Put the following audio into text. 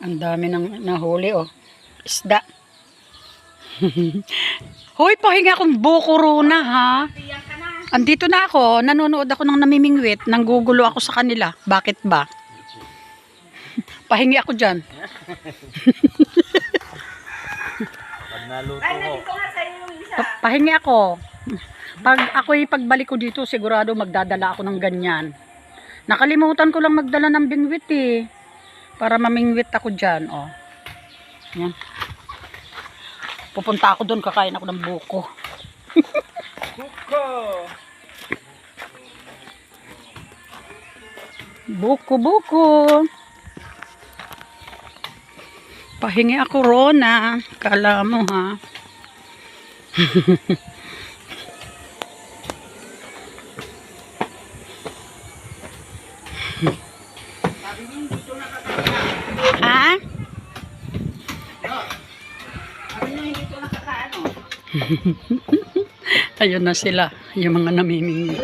Ang dami ng nahuli, oh. Isda. Hoy, pahinga akong buko runa, ha? Andito na ako. Nanonood ako ng namimingwit. Nanggugulo ako sa kanila. Bakit ba? Pahingi ako dyan. Pag naluto ko. Pahingi ako. Pag ako'y pagbalik ko dito, sigurado magdadala ako ng ganyan. Nakalimutan ko lang magdala ng bingwit, eh. Para mamingwit ako dyan, oh. Yan. Pupunta ako doon, kakain ako ng buko. Buko! Buko. Pahingi ako, Rona. Kala mo, ha? Ha? Ayun na sila, yung mga namimingwit.